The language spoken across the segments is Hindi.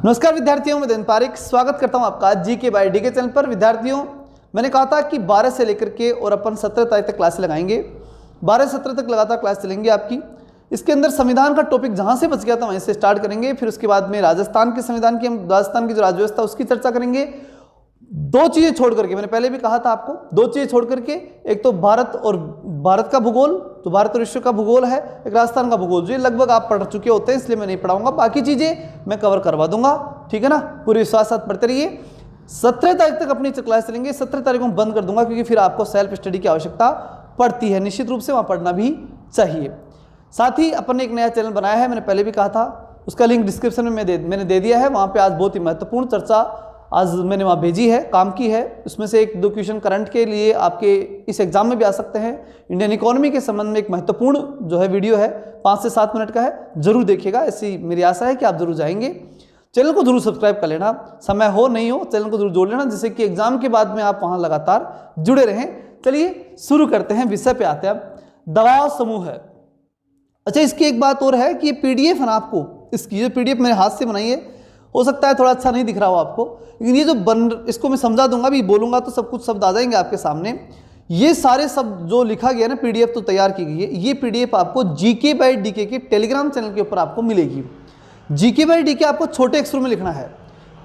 नमस्कार विद्यार्थियों, मैं दिन पारिक स्वागत करता हूं आपका जीके बाय डीके चैनल पर। विद्यार्थियों, मैंने कहा था कि 12 से लेकर के और अपन 17 तारीख तक क्लास लगाएंगे। 12-17 तक लगातार क्लास चलेंगी आपकी। इसके अंदर संविधान का टॉपिक जहां से बच गया था वहीं से स्टार्ट करेंगे। फिर उसके बाद में राजस्थान के संविधान की, हम राजस्थान की जो राज्य व्यवस्था उसकी चर्चा करेंगे। दो चीजें छोड़ करके, मैंने पहले भी कहा था आपको, दो चीजें छोड़ करके, एक तो भारत और भारत का भूगोल, तो भारत और विश्व का भूगोल है, एक राजस्थान का भूगोल, जो लगभग आप पढ़ चुके होते हैं, इसलिए मैं नहीं पढ़ाऊंगा। बाकी चीजें मैं कवर करवा दूंगा, ठीक है ना। पूरे विश्वास साथ पढ़ते रहिए। 17 तारीख तक अपनी क्लास चलेंगे। 17 तारीख को बंद कर दूंगा, क्योंकि फिर आपको सेल्फ स्टडी की आवश्यकता पड़ती है, निश्चित रूप से वहां पढ़ना भी चाहिए। साथ ही अपन ने एक नया चैनल बनाया है, मैंने पहले भी कहा था, उसका लिंक डिस्क्रिप्शन में मैंने दे दिया है। वहां पे आज बहुत ही महत्वपूर्ण चर्चा आज मैंने वहाँ भेजी है, काम की है। उसमें से 1-2 क्वेश्चन करंट के लिए आपके इस एग्जाम में भी आ सकते हैं। इंडियन इकोनॉमी के संबंध में एक महत्वपूर्ण जो है वीडियो है, 5 से 7 मिनट का है, जरूर देखिएगा। ऐसी मेरी आशा है कि आप जरूर जाएंगे। चैनल को जरूर सब्सक्राइब कर लेना, समय हो नहीं हो चैनल को जरूर जोड़ लेना, जिससे कि एग्जाम के बाद में आप वहाँ लगातार जुड़े रहें। चलिए शुरू करते हैं, विषय पे आते हैं। दबाव समूह है। अच्छा, इसकी एक बात और है कि ये PDF है ना, आपको इसकी जो PDF मेरे हाथ से बनाई है, हो सकता है थोड़ा अच्छा नहीं दिख रहा हो आपको, लेकिन ये जो इसको मैं समझा दूंगा, भी बोलूंगा तो सब कुछ शब्द आ जाएंगे आपके सामने। ये सारे शब्द जो लिखा गया ना, PDF तो तैयार की गई है। ये PDF आपको जीके बाय डीके के टेलीग्राम चैनल के ऊपर आपको मिलेगी। जीके बाय डीके आपको छोटे अक्षरों में लिखना है,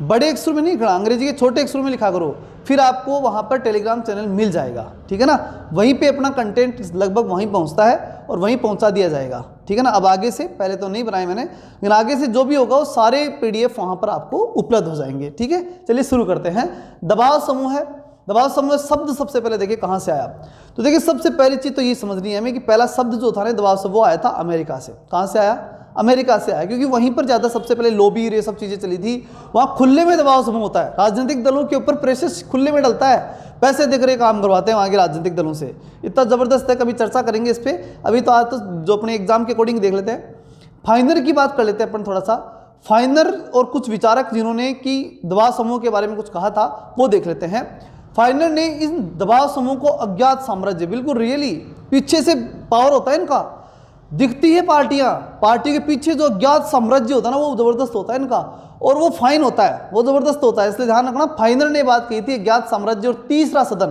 बड़े अक्षरों में नहीं लिखना, अंग्रेजी के छोटे अक्षरों में लिखा करो, फिर आपको वहां पर टेलीग्राम चैनल मिल जाएगा, ठीक है ना। वहीं पे अपना कंटेंट लगभग वहीं पहुंचता है और वहीं पहुंचा दिया जाएगा, ठीक है ना। अब आगे से, पहले तो नहीं बनाए मैंने, लेकिन आगे से जो भी होगा वो सारे PDF वहां पर आपको उपलब्ध हो जाएंगे, ठीक है। चलिए शुरू करते हैं। दबाव समूह है। दबाव समूह शब्द सबसे पहले देखिए कहाँ से आया। तो देखिए, सबसे पहली चीज तो ये समझनी है हमें कि पहला शब्द जो था ना दबाव समूह, वो आया था अमेरिका से। कहाँ से आया? अमेरिका से आया, क्योंकि वहीं पर ज्यादा सबसे पहले लॉबी ये सब चीजें चली थी। वहां खुले में दबाव समूह होता है, राजनीतिक दलों के ऊपर प्रेशर खुले में डलता है, पैसे देकर के काम करवाते हैं वहां के राजनीतिक दलों से। इतना जबरदस्त है, कभी चर्चा करेंगे इस पे। अभी तो आज तो जो अपने एग्जाम के अकॉर्डिंग देख लेते हैं। फाइनर की बात कर लेते हैं अपन थोड़ा सा। फाइनर और कुछ विचारक जिन्होंने कि दबाव समूह के बारे में कुछ कहा था, वो देख लेते हैं। फाइनर ने इन दबाव समूह को अज्ञात साम्राज्य, बिल्कुल रियली पीछे से पावर होता है इनका, दिखती है पार्टियां, पार्टी के पीछे जो अज्ञात साम्राज्य होता है ना, वो जबरदस्त होता है इनका, और वो फाइन होता है, वो जबरदस्त होता है। इसलिए ध्यान रखना, फाइनर ने बात कही थी अज्ञात साम्राज्य और तीसरा सदन,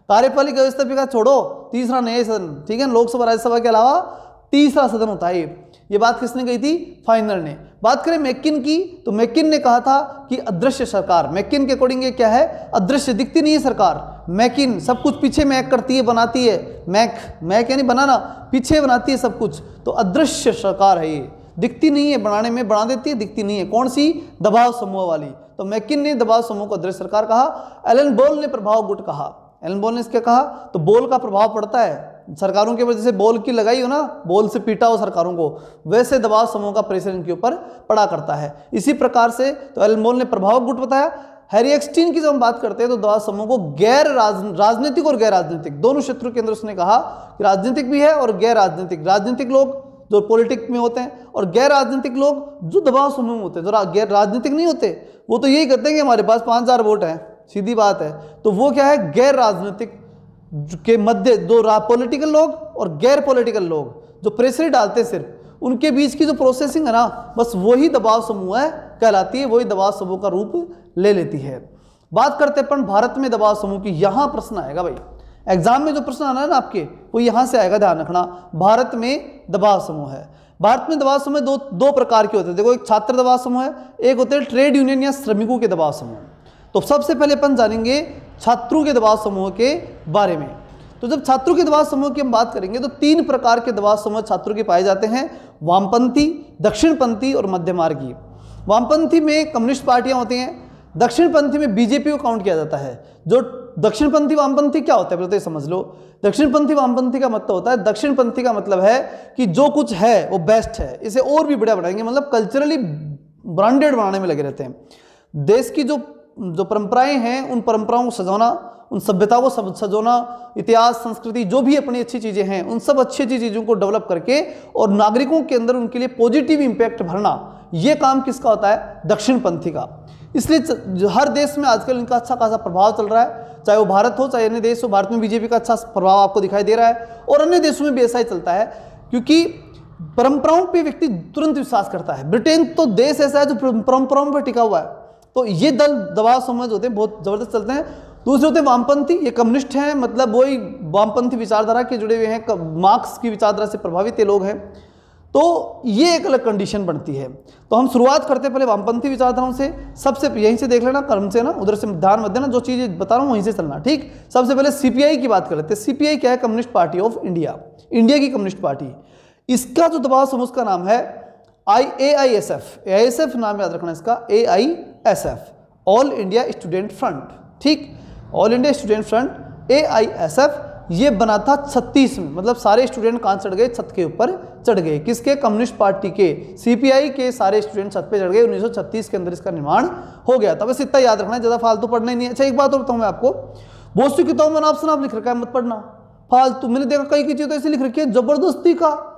कार्यपालिका व्यवस्था का छोड़ो, तीसरा नया सदन, ठीक है। लोकसभा राज्यसभा के अलावा तीसरा सदन होता है ये बात किसने कही थी? फाइनर ने। बात करें मैकिन की, तो मैकिन ने कहा था कि अदृश्य सरकार, मैकिन के अकॉर्डिंग ये क्या है? अदृश्य, दिखती नहीं है सरकार। मैकिन सब कुछ पीछे मैक करती है, बनाती है, मैक यानी बनाना, पीछे बनाती है सब कुछ, तो अदृश्य सरकार है ये, दिखती नहीं है, बनाने में बना देती है, दिखती नहीं है। कौन सी? दबाव समूह वाली। तो मैकिन ने दबाव समूह को अदृश्य सरकार कहा। एलन बोल ने प्रभाव गुट कहा। एलन बोल ने इसके कहा, तो बोल का प्रभाव पड़ता है सरकारों के ऊपर, जैसे बॉल की लगाई हो ना, बॉल से पीटा हो सरकारों को, वैसे दबाव समूह का प्रेशर इनके ऊपर पड़ा करता है। इसी प्रकार से तो एलन बोल ने प्रभाव गुट बताया। हैरी एक्सटीन की जब हम बात करते हैं तो दबाव समूह को गैर राजनीतिक और गैर राजनीतिक दोनों क्षेत्रों के अंदर उसने कहा कि राजनीतिक भी है और गैर राजनीतिक। राजनीतिक लोग जो पॉलिटिक्स में होते हैं और गैर राजनीतिक लोग जो दबाव समूह में होते हैं, जो गैर राजनीतिक नहीं होते, वो तो यही कहते हैं कि हमारे पास 5000 वोट हैं, सीधी बात है। तो वो क्या है? गैर राजनीतिक के मध्य दो पॉलिटिकल लोग और गैर पॉलिटिकल लोग जो प्रेशर डालते हैं, सिर्फ उनके बीच की जो प्रोसेसिंग है ना, बस वही दबाव समूह है कहलाती है, वही दबाव समूह का रूप ले लेती है। बात करते हैं अपन भारत में दबाव समूह की। यहां प्रश्न आएगा भाई, एग्जाम में जो प्रश्न आना है ना आपके, वो यहां से आएगा, ध्यान रखना। भारत में दबाव समूह है। भारत में दबाव समूह दो प्रकार के होते हैं। देखो, एक छात्र दबाव समूह है, एक होते हैं ट्रेड यूनियन या श्रमिकों के दबाव समूह। तो सबसे पहले अपन जानेंगे छात्रों के दबाव समूह के बारे में। तो जब छात्रों के दबाव समूह की हम बात करेंगे तो 3 प्रकार के दबाव समूह छात्रों के पाए जाते हैं, वामपंथी, दक्षिणपंथी और मध्यमार्गी। वामपंथी में कम्युनिस्ट पार्टियां होती हैं, दक्षिणपंथी में बीजेपी को काउंट किया जाता है। जो दक्षिणपंथी वामपंथी क्या होता है पहले तो समझ लो। दक्षिणपंथी वामपंथी का मतलब होता है, दक्षिणपंथी का मतलब है कि जो कुछ है वो बेस्ट है, इसे और भी बढ़िया बनाएंगे, मतलब कल्चरली ब्रांडेड बनाने में लगे रहते हैं। देश की जो परंपराएं हैं, उन परंपराओं को सजाना, उन सभ्यता को सजोना, इतिहास, संस्कृति, जो भी अपनी अच्छी चीजें हैं, उन सब अच्छी अच्छी चीजों को डेवलप करके और नागरिकों के अंदर उनके लिए पॉजिटिव इंपैक्ट भरना, ये काम किसका होता है? दक्षिणपंथी का। इसलिए हर देश में आजकल इनका अच्छा खासा प्रभाव चल रहा है, चाहे वो भारत हो चाहे अन्य देश हो। भारत में बीजेपी का अच्छा प्रभाव आपको दिखाई दे रहा है और अन्य देशों में भी ऐसा ही चलता है, क्योंकि परंपराओं पे व्यक्ति तुरंत विश्वास करता है। ब्रिटेन तो देश ऐसा है जो परंपराओं पर टिका हुआ है। तो ये दल दबाव समझ होते हैं, बहुत जबरदस्त चलते हैं। दूसरे होते हैं वामपंथी, ये कम्युनिस्ट हैं, मतलब वही वामपंथी विचारधारा के जुड़े हुए हैं, मार्क्स की विचारधारा से प्रभावित ये लोग हैं। तो ये एक अलग कंडीशन बनती है। तो हम शुरुआत करते हैं पहले वामपंथी विचारधाराओं से। सबसे यहीं से देख लेना, क्रम से ना, उधर से ध्यान मत देना, जो चीज़ बता रहा हूँ वहीं से चलना, ठीक। सबसे पहले सीपीआई की बात कर लेते हैं। सीपीआई क्या है? Communist party of India, India की कम्युनिस्ट पार्टी। इसका जो दबाव समूह का नाम है AISF, AISF नाम याद रखना इसका, AISF, all India student front, ठीक। All India student front AISF, ये बना था 36 में, मतलब सारे स्टूडेंट कहाँ चढ़ गए? छत के ऊपर चढ़ गए। किसके? कम्युनिस्ट पार्टी के, सीपीआई के सारे स्टूडेंट छत पे चढ़ गए। 1936 के अंदर इसका निर्माण हो गया था। बस इतना याद रखना है, ज़्यादा फालतू पढ़ना ही नहीं है। अच्छा एक बात और बताऊँ मैं आपको, बहुत सी किताबों में नाम शनाप लिख रखा है, मत पढ़ना फालतू। मैंने देखा कई चीज़ें तो ऐसी लिख रखी है जबरदस्ती का,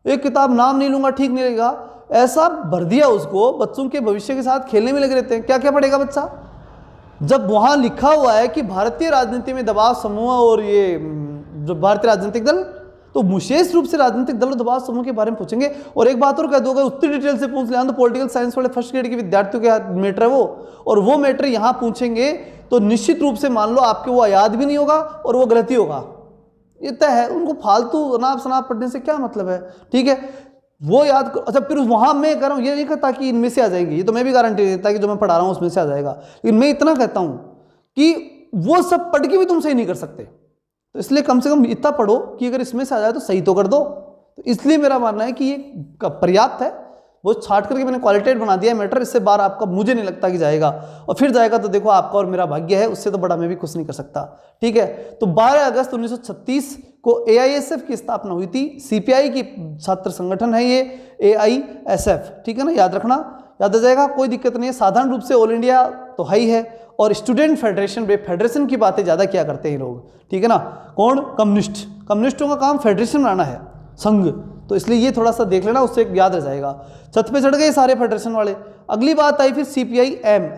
एक किताब नाम नहीं लूंगा, ठीक नहीं लगेगा, ऐसा भर दिया उसको। बच्चों के भविष्य के साथ खेलने में लगे रहते हैं। क्या क्या पढ़ेगा बच्चा, जब वहां लिखा हुआ है कि भारतीय राजनीति में दबाव समूह और ये जो भारतीय राजनीतिक दल, तो विशेष रूप से राजनीतिक दल और दबाव समूह के बारे में पूछेंगे। और एक बात और कह दूंगा, उतनी डिटेल से पूछ लें तो पॉलिटिकल साइंस वाले फर्स्ट ग्रेड के विद्यार्थियों के हाथ मैटर है वो, और वो मैटर यहाँ पूछेंगे तो निश्चित रूप से मान लो आपके वो याद भी नहीं होगा और वो गलती होगा, ये तय है। उनको फालतू अनाप शनाप पढ़ने से क्या मतलब है, ठीक है, वो याद करो। अच्छा फिर वहां मैं कह रहा हूँ ये नहीं कहता कि इनमें से आ जाएंगी, ये तो मैं भी गारंटी देता कि जो मैं पढ़ा रहा हूँ उसमें से आ जाएगा, लेकिन मैं इतना कहता हूँ कि वो सब पढ़ के भी तुम सही नहीं कर सकते। तो इसलिए कम से कम इतना पढ़ो कि अगर इसमें से आ जाए तो सही तो कर दो। तो इसलिए मेरा मानना है कि ये पर्याप्त है। वो छाट करके मैंने क्वालिटेट बना दिया मैटर, इससे बार आपका मुझे नहीं लगता कि जाएगा, और फिर जाएगा तो देखो आपका और मेरा भाग्य है, उससे तो बड़ा मैं भी कुछ नहीं कर सकता, ठीक है। तो 12 अगस्त 1936 को AISF की स्थापना हुई थी। सीपीआई की छात्र संगठन है ये AISF, ठीक है ना, याद रखना, याद आ जाएगा, कोई दिक्कत नहीं है। साधारण रूप से ऑल इंडिया तो है ही है, और स्टूडेंट फेडरेशन, फेडरेशन की बातें ज़्यादा क्या करते हैं लोग, ठीक है ना। कौन? कम्युनिस्ट, कम्युनिस्टों का काम फेडरेशन बनाना है, संघ। तो इसलिए ये थोड़ा सा देख लेना, उससे याद रह जाएगा। छत पे चढ़ गए सारे फेडरेशन वाले। अगली बात आई फिर CPI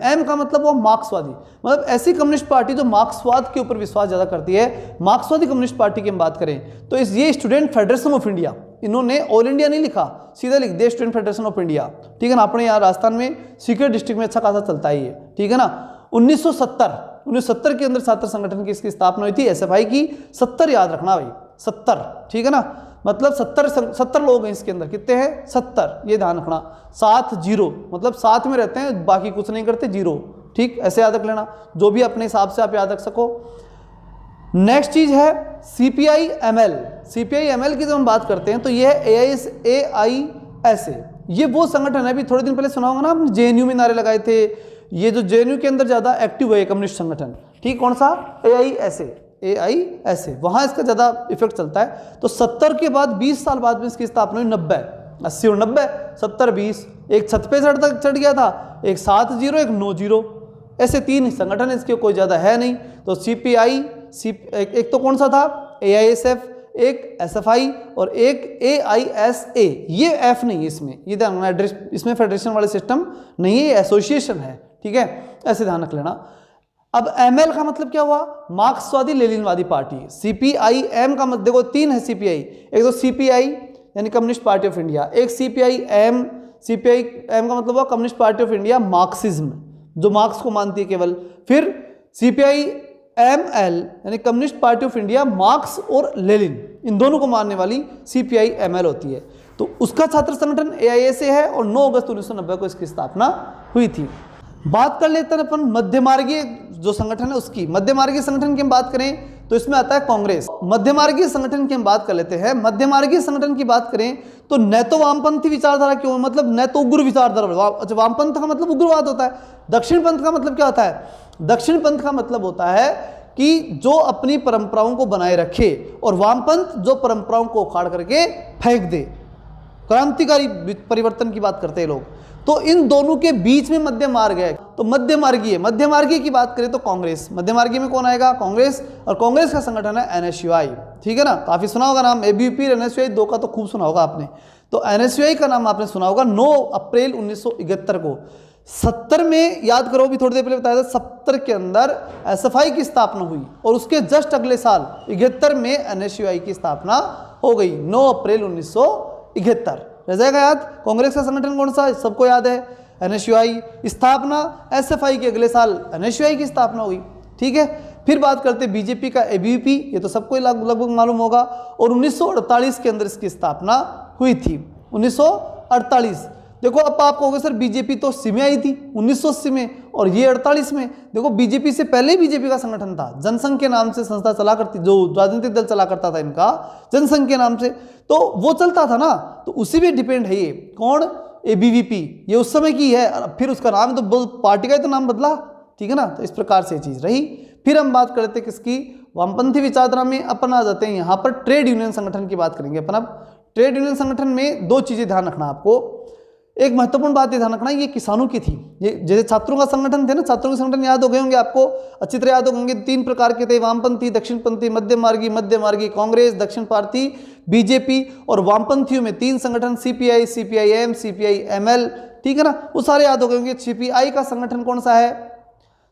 M का मतलब वो मार्क्सवादी, मतलब ऐसी कम्युनिस्ट पार्टी जो मार्क्सवाद के ऊपर विश्वास ज़्यादा करती है। मार्क्सवादी कम्युनिस्ट पार्टी की हम बात करें तो ये स्टूडेंट फेडरेशन ऑफ इंडिया, इन्होंने ऑल इंडिया नहीं लिखा, सीधा लिख दिया स्टूडेंट फेडरेशन ऑफ इंडिया, ठीक है ना। अपने यहाँ राजस्थान में सीकर डिस्ट्रिक्ट में अच्छा खासा चलता है ये, ठीक है ना। 1970 के अंदर छात्र संगठन की इसकी स्थापना हुई थी, SFI की। 70 याद रखना भाई, 70, ठीक है ना, मतलब 70 लोग हैं इसके अंदर, कितने हैं? 70, ये ध्यान रखना। 7 0, मतलब साथ में रहते हैं, बाकी कुछ नहीं करते, 0, ठीक, ऐसे याद रख लेना, जो भी अपने हिसाब से आप याद रख सको। नेक्स्ट चीज है CPI ML। CPI ML की जब हम बात करते हैं तो ये है AISA, ये वो संगठन है, अभी थोड़े दिन पहले सुना होगा ना आपने, JNU में नारे लगाए थे। ये जो JNU के अंदर ज्यादा एक्टिव है कम्युनिस्ट संगठन, ठीक, कौन सा? AISA, वहां इसका ज्यादा इफेक्ट चलता है। तो 70 के बाद 20 साल बाद में इसकी स्थापना हुई, 90, 80 और 90, 70 20, एक छत पे चढ़ गया था, एक 7 0, एक 9 0, ऐसे 3 संगठन, इसके कोई ज्यादा है नहीं। तो CPI, एक तो कौन सा था? AISF, एक SFI और एक AISA। ये F नहीं है इसमें, ये ध्यान रखना, इसमें फेडरेशन वाले सिस्टम नहीं है, ये एसोसिएशन है, ठीक है, ऐसे ध्यान रख लेना। अब ML का मतलब क्या हुआ? मार्क्सवादी लेनिनवादी पार्टी। CPI M का मतलब देखो 3 है CPI, एक तो CPI यानी कम्युनिस्ट पार्टी ऑफ इंडिया, एक CPI M का मतलब हुआ communist party of India Marxism, जो मार्क्स को मानती है केवल। फिर CPI ML यानी communist party of India marks और लेनिन, इन दोनों को मानने वाली CPI ML होती है। तो उसका छात्र संगठन AISA है और 9 अगस्त 1990 को इसकी स्थापना हुई थी। बात कर लेते हैं अपन मध्यमार्गीय जो संगठन है उसकी। मध्यमार्गीय संगठन की हम बात करें तो इसमें आता है कांग्रेस। मध्यमार्गीय संगठन की हम बात कर लेते हैं। मध्यमार्गीय संगठन की बात करें तो न तो वामपंथी विचारधारा क्यों, मतलब न तो उग्र विचारधारा। अच्छा, वामपंथ का मतलब उग्रवाद होता है। दक्षिण पंथ का मतलब क्या होता है? दक्षिण पंथ का मतलब होता है कि जो अपनी परंपराओं को बनाए रखे, और वामपंथ जो परंपराओं को उखाड़ करके फेंक दे, क्रांतिकारी परिवर्तन की बात करते हैं लोग। तो इन दोनों के बीच में मध्य मार्ग है। तो मध्यमार्गीय की बात करें तो कांग्रेस। मध्यमार्गीय में कौन आएगा? कांग्रेस। और कांग्रेस का संगठन है NSUI, ठीक है ना, काफी सुना होगा नाम, ABUP और NSUI दो का तो खूब सुना होगा आपने। तो NSUI का नाम आपने सुना होगा। 9 अप्रैल 1971 को 70 में, याद करो भी थोड़ी देर पहले बताया था, 70 के अंदर SFI की स्थापना हुई और उसके जस्ट अगले साल 71 में NSUI की स्थापना हो गई, 9 अप्रैल 1971 1971। रह जाएगा याद। कांग्रेस का संगठन कौन सा, सबको याद है, एनएसयूआई। स्थापना एसएफआई के अगले साल एनएसयूआई की स्थापना हुई। ठीक है, फिर बात करते हैं बीजेपी का एबीवीपी, ये तो सबको लगभग मालूम होगा, और 1948 के अंदर इसकी स्थापना हुई थी। 1948। देखो अब आप कहोगे सर बीजेपी तो 80 में आई थी, 1980 में, और ये 48 में। देखो बीजेपी से पहले बीजेपी का संगठन था, जनसंघ के नाम से संस्था चला करती, जो राजनीतिक दल चला करता था इनका जनसंघ के नाम से, तो वो चलता था ना, तो उसी पे डिपेंड है ये। कौन, एबीवीपी, ये उस समय की है, फिर उसका नाम तो पार्टी का ही तो नाम बदला। ठीक है ना, तो इस प्रकार से चीज रही। फिर हम बात करते हैं किसकी, वामपंथी विचारधारा में अपन आ जाते हैं यहाँ पर ट्रेड यूनियन संगठन की बात करेंगे अपन। अब ट्रेड यूनियन संगठन में दो चीजें ध्यान रखना आपको। एक महत्वपूर्ण बात ये ध्यान रखना, ये किसानों की थी। ये जैसे छात्रों का संगठन थे ना, छात्रों के संगठन याद हो गए होंगे आपको, अच्छी तरह याद हो होंगे। 3 प्रकार के थे, वामपंथी, दक्षिणपंथी, मध्यमार्गी। कांग्रेस, दक्षिण भारती, बीजेपी। और वामपंथियों में 3 संगठन, सीपीआई, सीपीआईएम, सीपीआईएमएल। ठीक है ना, वो सारे याद हो गए होंगे। सीपीआई का संगठन कौन सा है,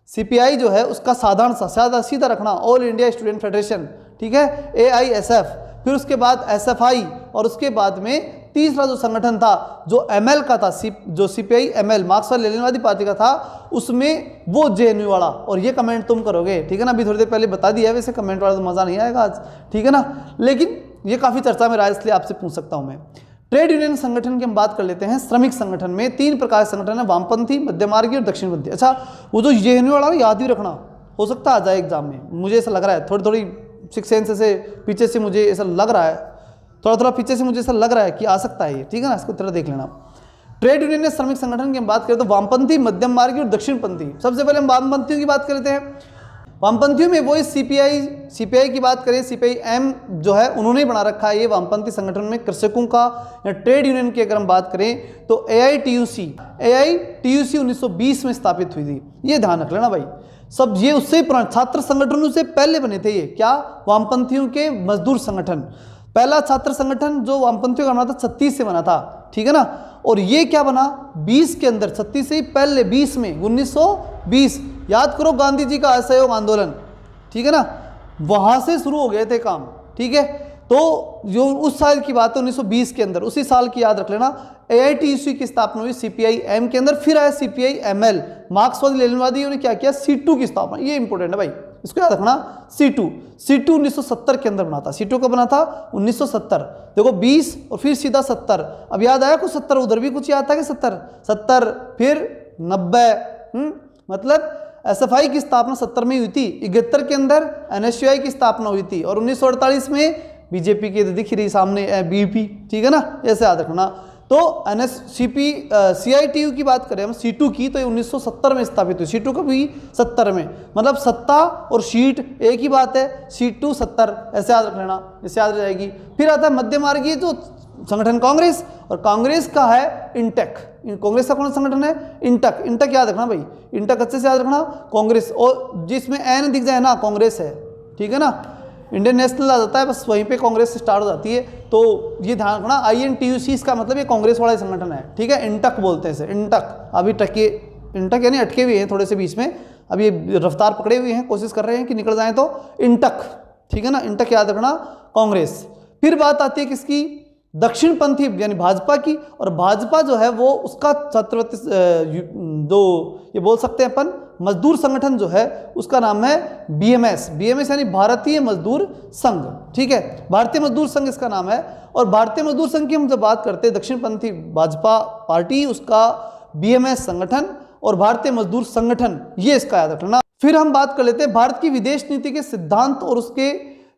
सीपीआई जो है उसका साधारण सा सीधा रखना, ऑल इंडिया स्टूडेंट फेडरेशन। ठीक है, एआईएसएफ, फिर उसके बाद एसएफआई, और उसके बाद में तीसरा जो संगठन था जो एमएल का था, जो सीपीआई एमएल मार्क्सवादी लेनिनवादी पार्टी का था, उसमें वो जेएनयू वाला। और ये कमेंट तुम करोगे, ठीक है ना, अभी थोड़ी देर पहले बता दिया है, वैसे कमेंट वाला तो मजा नहीं आएगा आज, ठीक है ना, लेकिन ये काफी चर्चा में रहा है, इसलिए आपसे पूछ सकता हूं मैं। ट्रेड यूनियन संगठन की हम बात कर लेते हैं। श्रमिक संगठन में 3 प्रकार के संगठन है, वामपंथी, मध्यमार्गी और दक्षिणपंथी। अच्छा, वो जो जेएनयू वाला याद भी रखना, हो सकता है आ जाए एग्जाम में, मुझे ऐसा लग रहा है, थोड़ी सिक्स सेंस से पीछे से मुझे ऐसा लग रहा है, थोड़ा पीछे से मुझे ऐसा लग रहा है कि आ सकता है ये, ठीक है ना, इसको थोड़ा देख लेना। ट्रेड यूनियन ने श्रमिक संगठन की हम बात करें तो वामपंथी, मध्यमार्गी और दक्षिणपंथी। सबसे पहले हम वामपंथियों की बात कर लेते हैं। वामपंथियों में वही सीपीआई की बात करें, सीपीआईएम जो है उन्होंने बना रखा है ये वामपंथी संगठन में कृषकों का, या ट्रेड यूनियन की अगर हम बात करें तो एआईटीयूसी 1920 में स्थापित हुई थी, ये ध्यान रख लेना भाई। सब ये उससे छात्र संगठनों से पहले बने थे ये, क्या, वामपंथियों के मजदूर संगठन। पहला छात्र संगठन जो वामपंथियों का बना था 36 से बना था, ठीक है ना, और ये क्या बना 20 के अंदर, 36 से ही पहले 20 में 1920, याद करो गांधी जी का असहयोग आंदोलन, ठीक है ना, वहां से शुरू हो गए थे काम, ठीक है। तो जो उस साल की बात है 1920 के अंदर, उसी साल की याद रख लेना। एआईटीयूसी की स्थापना हुई सीपीआईएम के अंदर, फिर आया सीपीआईएमएल, मार्क्सवादी लेनिनवादियों ने क्या किया, C2 की स्थापना, ये इंपॉर्टेंट है भाई, इसको याद रखना। C2 1970 के अंदर बना था। C2 कब बना था, 1970। देखो 20 और फिर सीधा 70, अब याद आया कुछ 70, उधर भी कुछ याद था कि 70 फिर 90, मतलब एसएफआई की स्थापना 70 में हुई थी, 71 के अंदर एनएसयूआई की स्थापना हुई थी, और 1948 में बीजेपी की दिख रही सामने बीपी, ठीक है ना, ऐसे याद रखना। तो सीआईटीयू की बात करें हम C2 की, तो ये 1970 में स्थापित हुई। C2 कब हुई, 70 में, मतलब सत्ता और शीट एक ही बात है, C2 70, ऐसे याद रख लेना, इससे याद रह जाएगी। फिर आता है मध्यमार्गी जो संगठन कांग्रेस, और कांग्रेस का है इंटक। कांग्रेस का कौन सा संगठन है, इंटक याद रखना भाई, इंटक अच्छे से याद रखना, कांग्रेस, और जिसमें एन दिख जाए ना कांग्रेस है, ठीक है ना, इंडियन नेशनल आ जाता है, बस वहीं पे कांग्रेस स्टार्ट हो जाती है, तो ये ध्यान रखना। INTUC इसका मतलब ये कांग्रेस वाला संगठन है, ठीक है, इंटक बोलते हैं इसे, इंटक। अभी टके, इंटक यानी अटके हुए हैं थोड़े से बीच में, अब ये रफ्तार पकड़े हुए हैं, कोशिश कर रहे हैं कि निकल जाए, तो इंटक, ठीक है ना, इंटक याद रखना, कांग्रेस। फिर बात आती है किसकी, दक्षिणपंथी यानी भाजपा की, और भाजपा जो है वो उसका छत्रपति जो ये बोल सकते हैं अपन मजदूर संगठन जो है उसका नाम है बीएमएस यानी भारतीय मजदूर संघ, ठीक है, भारतीय मजदूर संघ इसका नाम है। और भारतीय मजदूर संघ की हम जब बात करते हैं, दक्षिणपंथी भाजपा पार्टी उसका बीएमएस संगठन, और भारतीय मजदूर संगठन ये इसका याद रखना। फिर हम बात कर लेते हैं भारत की विदेश नीति के सिद्धांत और उसके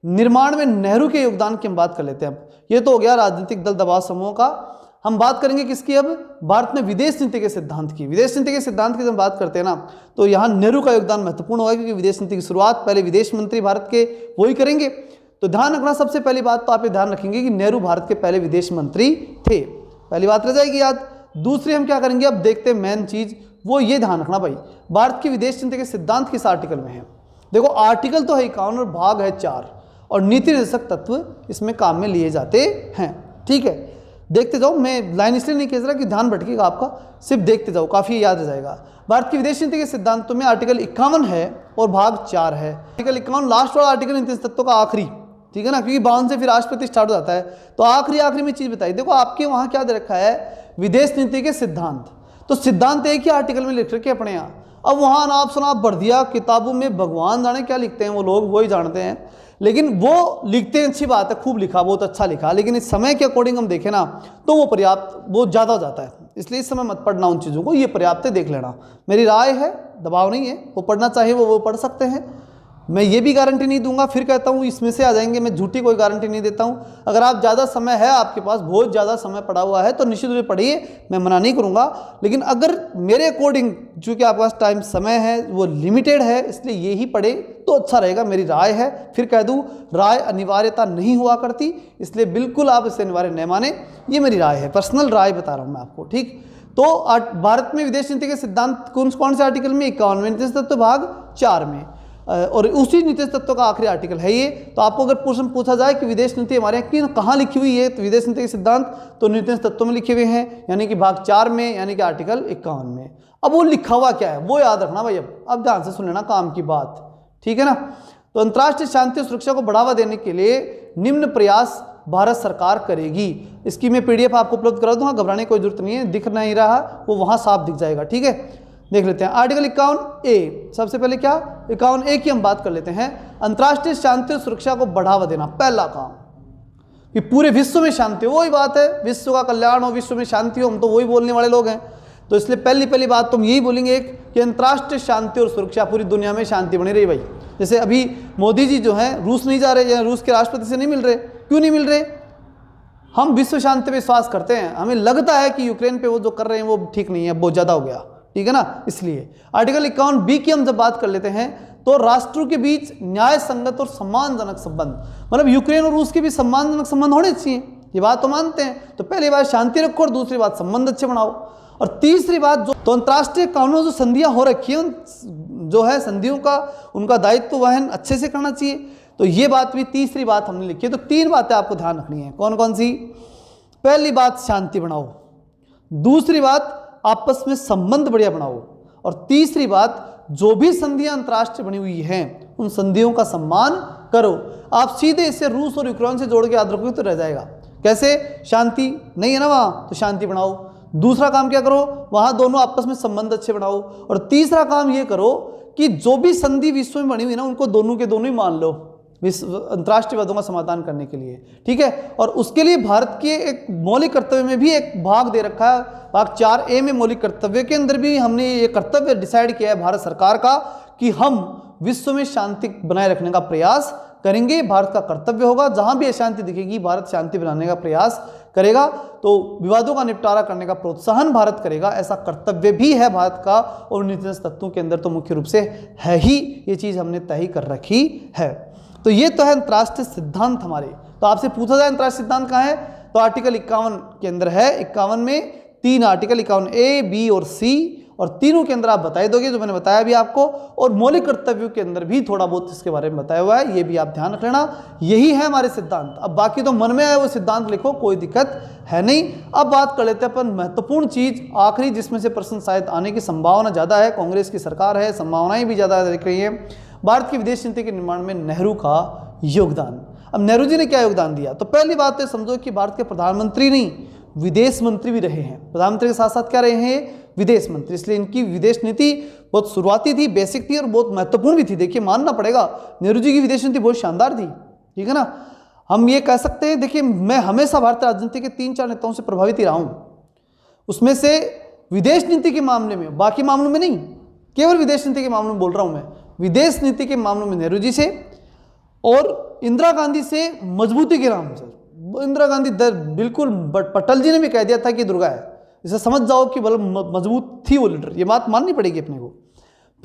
निर्माण में नेहरू के योगदान की हम बात कर लेते हैं। अब ये तो हो गया राजनीतिक दल दबाव समूह का। हम बात करेंगे किसकी, अब भारत में विदेश नीति के सिद्धांत की। विदेश नीति के सिद्धांत की जब बात करते हैं ना, तो यहाँ नेहरू का योगदान महत्वपूर्ण होगा, क्योंकि विदेश नीति की शुरुआत पहले विदेश मंत्री भारत के वही करेंगे। तो ध्यान रखना, सबसे पहली बात तो आप ये ध्यान रखेंगे कि नेहरू भारत के पहले विदेश मंत्री थे, पहली बात रह जाएगी याद। दूसरी हम क्या करेंगे, अब देखते हैं मेन चीज, वो ये ध्यान रखना भाई, भारत की विदेश नीति के सिद्धांत किस आर्टिकल में है। देखो आर्टिकल तो है 51 और भाग है 4, और नीति निर्देशक तत्व इसमें काम में लिए जाते हैं, ठीक है। देखते जाओ, मैं लाइन इसलिए नहीं कह रहा कि ध्यान भटकेगा आपका, सिर्फ देखते जाओ, काफी याद रह जाएगा। भारत की विदेश नीति के सिद्धांतों में आर्टिकल 51 है और भाग 4 है। आर्टिकल 51 लास्ट वाला आर्टिकल नीति तत्वों का आखिरी, ठीक है ना, क्योंकि 52 से फिर राष्ट्रपति स्टार्ट हो जाता है। तो आखिरी में चीज़ बताई, देखो आपके वहाँ क्या दे रखा है, विदेश नीति के सिद्धांत। तो सिद्धांत एक ही आर्टिकल में लिख रखे अपने यहाँ। अब वहाँ नाप शनाप बढ़ दिया, किताबों में भगवान जाने क्या लिखते हैं वो लोग, वो ही जानते हैं, लेकिन वो लिखते हैं, अच्छी बात है, खूब लिखा, बहुत अच्छा लिखा, लेकिन इस समय के अकॉर्डिंग हम देखें ना तो वो पर्याप्त, बहुत ज़्यादा हो जाता है। इसलिए इस समय मत पढ़ना उन चीज़ों को, ये पर्याप्त है, देख लेना, मेरी राय है, दबाव नहीं है। वो पढ़ना चाहे वो पढ़ सकते हैं, मैं ये भी गारंटी नहीं दूंगा, फिर कहता हूँ इसमें से आ जाएंगे, मैं झूठी कोई गारंटी नहीं देता हूँ। अगर आप ज़्यादा समय है, आपके पास बहुत ज़्यादा समय पड़ा हुआ है, तो निश्चित रूप से पढ़िए, मैं मना नहीं करूँगा। लेकिन अगर मेरे अकॉर्डिंग चूँकि आपके पास टाइम समय है वो लिमिटेड है, इसलिए ये ही पढ़े तो अच्छा रहेगा, मेरी राय है। फिर कह दूँ, राय अनिवार्यता नहीं हुआ करती, इसलिए बिल्कुल आप इसे अनिवार्य न माने, ये मेरी राय है, पर्सनल राय बता रहा हूँ मैं आपको, ठीक। तो भारत में विदेश नीति के सिद्धांत कौन से आर्टिकल में, 51वें नीति तत्व भाग 4 में, और उसी नीति तत्व का आखिरी आर्टिकल है ये। तो आपको अगर प्रश्न पूछा जाए कि विदेश नीति हमारे यहाँ कहाँ लिखी हुई है, तो विदेश नीति के सिद्धांत तो नीति तत्व में लिखे हुए हैं, यानी कि भाग 4 में, यानी कि आर्टिकल 51 में। अब वो लिखा हुआ क्या है वो याद रखना भाई, अब ध्यान से सुन लेना काम की बात, ठीक है ना। तो अंतर्राष्ट्रीय शांति और सुरक्षा को बढ़ावा देने के लिए निम्न प्रयास भारत सरकार करेगी। इसकी मैं PDF आपको उपलब्ध करा दूंगा, घबराने की कोई जरूरत नहीं है, दिख नहीं रहा वो वहाँ साफ दिख जाएगा, ठीक है। देख लेते हैं आर्टिकल 51A। सबसे पहले क्या, 51A की हम बात कर लेते हैं। अंतर्राष्ट्रीय शांति और सुरक्षा को बढ़ावा देना, पहला काम कि पूरे विश्व में शांति हो, वही बात है, विश्व का कल्याण हो, विश्व में शांति हो, हम तो वही बोलने वाले लोग हैं। तो इसलिए पहली बात तुम यही बोलेंगे कि अंतर्राष्ट्रीय शांति और सुरक्षा, पूरी दुनिया में शांति बनी रही भाई। जैसे अभी मोदी जी जो हैं रूस नहीं जा रहे, या रूस के राष्ट्रपति से नहीं मिल रहे, क्यों नहीं मिल रहे? हम विश्व शांति पे विश्वास करते हैं, हमें लगता है कि यूक्रेन पे वो जो कर रहे हैं वो ठीक नहीं है, बहुत ज़्यादा हो गया, ठीक है ना। इसलिए आर्टिकल 51B की हम जब बात कर लेते हैं तो राष्ट्रों के बीच न्याय संगत और सम्मानजनक संबंध, मतलब यूक्रेन और रूस के बीच सम्मानजनक संबंध होने चाहिए, ये बात तो मानते हैं। तो पहली बात शांति रखो, और दूसरी बात संबंध अच्छे बनाओ, और तीसरी बात जो तो अंतर्राष्ट्रीय कानूनों जो संधियां हो रखी हैं, जो है संधियों का उनका दायित्व वहन अच्छे से करना चाहिए। तो ये बात भी तीसरी बात हमने लिखी है। तो 3 बातें आपको ध्यान रखनी है, कौन कौन सी? पहली बात शांति बनाओ, दूसरी बात आपस में संबंध बढ़िया बनाओ, और तीसरी बात जो भी संधियां अंतर्राष्ट्रीय बनी हुई हैं उन संधियों का सम्मान करो। आप सीधे इसे रूस और यूक्रेन से जोड़ के याद रखोगे तो रह जाएगा। कैसे? शांति नहीं है ना वहाँ, तो शांति बनाओ। दूसरा काम क्या करो, वहाँ दोनों आपस में संबंध अच्छे बनाओ, और तीसरा काम ये करो कि जो भी संधि विश्व में बनी हुई ना उनको दोनों के दोनों ही मान लो अंतर्राष्ट्रीय वादों का समाधान करने के लिए, ठीक है। और उसके लिए भारत के एक मौलिक कर्तव्य में भी एक भाग दे रखा है, भाग 4A में मौलिक कर्तव्य के अंदर भी हमने ये कर्तव्य डिसाइड किया है भारत सरकार का कि हम विश्व में शांति बनाए रखने का प्रयास करेंगे। भारत का कर्तव्य होगा, जहां भी अशांति दिखेगी भारत शांति बनाने का प्रयास करेगा, तो विवादों का निपटारा करने का प्रोत्साहन भारत करेगा, ऐसा कर्तव्य भी है भारत का। और नीति तत्वों के अंदर तो मुख्य रूप से है ही, ये चीज़ हमने तय कर रखी है। तो ये तो है अंतर्राष्ट्रीय सिद्धांत हमारे। तो आपसे पूछा जाए अंतर्राष्ट्रीय सिद्धांत कहाँ है, तो आर्टिकल 51 के अंदर है। 51 में 3 आर्टिकल, 51A, B और C, और तीनों के अंदर आप बताए दोगे जो मैंने बताया भी आपको, और मौलिक कर्तव्यों के अंदर भी थोड़ा बहुत इसके बारे में बताया हुआ है, ये भी आप ध्यान रख लेना। यही है हमारे सिद्धांत। अब बाकी तो मन में आए वो सिद्धांत लिखो, कोई दिक्कत है नहीं। अब बात कर लेते हैं अपन महत्वपूर्ण चीज आखिरी, जिसमें से प्रश्न शायद आने की संभावना ज़्यादा है, कांग्रेस की सरकार है, संभावनाएं भी ज़्यादा दिख रही है। भारत की विदेश नीति के निर्माण में नेहरू का योगदान। अब नेहरू जी ने क्या योगदान दिया, तो पहली बात तो समझो कि भारत के प्रधानमंत्री नहीं, विदेश मंत्री भी रहे हैं। प्रधानमंत्री के साथ साथ क्या रहे हैं, विदेश मंत्री। इसलिए इनकी विदेश नीति बहुत शुरुआती थी, बेसिक थी और बहुत महत्वपूर्ण भी थी। देखिए मानना पड़ेगा, नेहरू जी की विदेश नीति बहुत शानदार थी, ठीक है ना। हम ये कह सकते हैं, देखिए मैं हमेशा भारतीय राजनीति के 3-4 नेताओं से प्रभावित ही रहा हूँ, उसमें से विदेश नीति के मामले में, बाकी मामलों में नहीं, केवल विदेश नीति के मामले में बोल रहा हूँ मैं। विदेश नीति के मामलों में नेहरू जी से, और इंदिरा गांधी से मजबूती के नाम से। इंदिरा गांधी बिल्कुल, बट पटेल जी ने भी कह दिया था कि दुर्गा है, इसे समझ जाओ कि मतलब मजबूत थी वो लीडर, ये बात माननी पड़ेगी अपने को।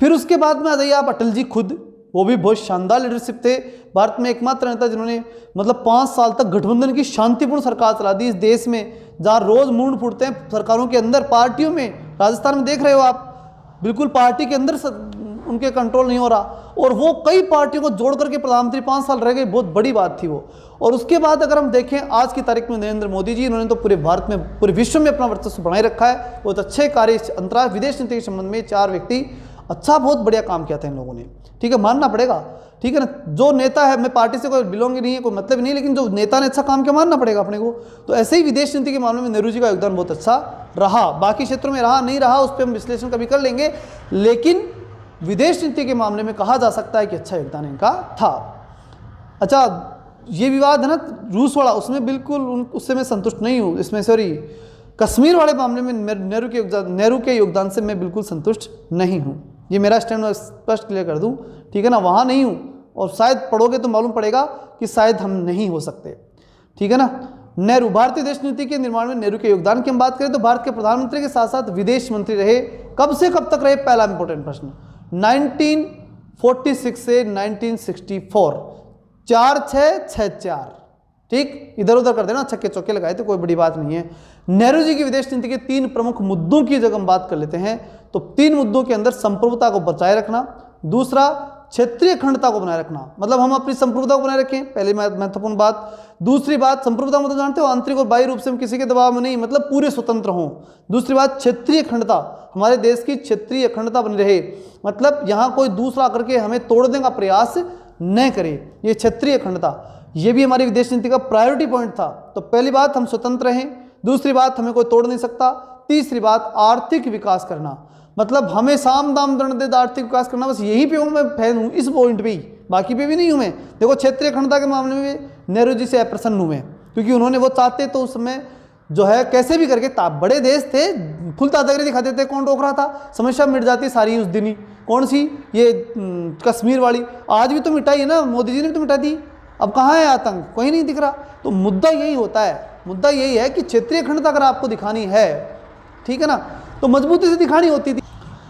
फिर उसके बाद में आ जाइए आप अटल जी खुद, वो भी बहुत शानदार लीडरशिप थे। भारत में एकमात्र नेता जिन्होंने मतलब 5 साल तक गठबंधन की शांतिपूर्ण सरकार चला दी इस देश में, जहाँ रोज मूड फूटते हैं सरकारों के अंदर, पार्टियों में। राजस्थान में देख रहे हो आप, बिल्कुल पार्टी के अंदर उनके कंट्रोल नहीं हो रहा, और वो कई पार्टियों को जोड़ करके प्रधानमंत्री 5 साल रह गए, बहुत बड़ी बात थी वो। और उसके बाद अगर हम देखें आज की तारीख में नरेंद्र मोदी जी, इन्होंने तो पूरे भारत में, पूरे विश्व में अपना वर्चस्व बनाए रखा है। बहुत अच्छे कार्य अंतर्राष्ट्रीय विदेश नीति के संबंध में 4 व्यक्ति अच्छा बहुत बढ़िया काम किया था इन लोगों ने, ठीक है, मानना पड़ेगा, ठीक है ना। जो नेता है, मैं पार्टी से कोई बिलोंग नहीं है, कोई मतलब नहीं, लेकिन जो नेता ने अच्छा काम किया मानना पड़ेगा अपने को। तो ऐसे ही विदेश नीति के मामले में नेहरू जी का योगदान बहुत अच्छा रहा। बाकी क्षेत्रों में रहा नहीं रहा उस पर हम विश्लेषण कभी कर लेंगे, लेकिन विदेश नीति के मामले में कहा जा सकता है कि अच्छा योगदान इनका था। अच्छा, ये विवाद है ना रूस वाला, उसमें बिल्कुल उससे मैं संतुष्ट नहीं हूँ। इसमें सॉरी, कश्मीर वाले मामले में नेहरू के योगदान से मैं बिल्कुल संतुष्ट नहीं हूँ। ये मेरा स्टैंड मैं स्पष्ट क्लियर कर दूँ, ठीक है ना। वहाँ नहीं हूँ, और शायद पढ़ोगे तो मालूम पड़ेगा कि शायद हम नहीं हो सकते, ठीक है ना। नेहरू, भारतीय देश नीति के निर्माण में नेहरू के योगदान की हम बात करें तो भारत के प्रधानमंत्री के साथ साथ विदेश मंत्री रहे। कब से कब तक रहे, पहला इंपॉर्टेंट प्रश्न, 1946 से 1964, 4-6-6-4, ठीक, इधर उधर कर देना, छक्के चौके लगाए थे, कोई बड़ी बात नहीं है। नेहरू जी की विदेश नीति के 3 प्रमुख मुद्दों की जब हम बात कर लेते हैं तो 3 मुद्दों के अंदर संप्रभुता को बचाए रखना, दूसरा क्षेत्रीय अखंडता को बनाए रखना, मतलब हम अपनी संप्रभुता को बनाए रखें, पहले महत्वपूर्ण बात। दूसरी बात, संप्रभुता मतलब जानते हो आंतरिक और बाह्य रूप से हम किसी के दबाव में नहीं, मतलब पूरे स्वतंत्र हों। दूसरी बात, क्षेत्रीय अखंडता, हमारे देश की क्षेत्रीय अखंडता बनी रहे, मतलब यहाँ कोई दूसरा आकर के हमें तोड़ने का प्रयास न करे, ये क्षेत्रीय अखंडता, ये भी हमारी विदेश नीति का प्रायोरिटी पॉइंट था। तो पहली बात, हम स्वतंत्र हैं, दूसरी बात, हमें कोई तोड़ नहीं सकता, तीसरी बात, आर्थिक विकास करना, मतलब हमें साम दाम दंड दे आर्थिक विकास करना, बस यही पे हूँ मैं, फैन हूँ इस पॉइंट पे ही, बाकी पे भी नहीं हूँ मैं। देखो, क्षेत्रीय अखंडता के मामले में नेहरू जी से अप्रसन्न हूँ मैं, क्योंकि उन्होंने वो चाहते तो उस समय जो है कैसे भी करके, बड़े देश थे, फुल दादागिरी दिखाते थे, कौन रोक रहा था, समस्या मिट जाती सारी उस दिन ही। कौन सी, ये कश्मीर वाली, आज भी तो मिटाई है ना, मोदी जी ने तो मिटा दी, अब कहाँ है आतंक, कोई नहीं दिख रहा। तो मुद्दा यही होता है, मुद्दा यही है कि क्षेत्रीय अखंडता अगर आपको दिखानी है, ठीक है ना, तो मजबूती से दिखानी होती थी।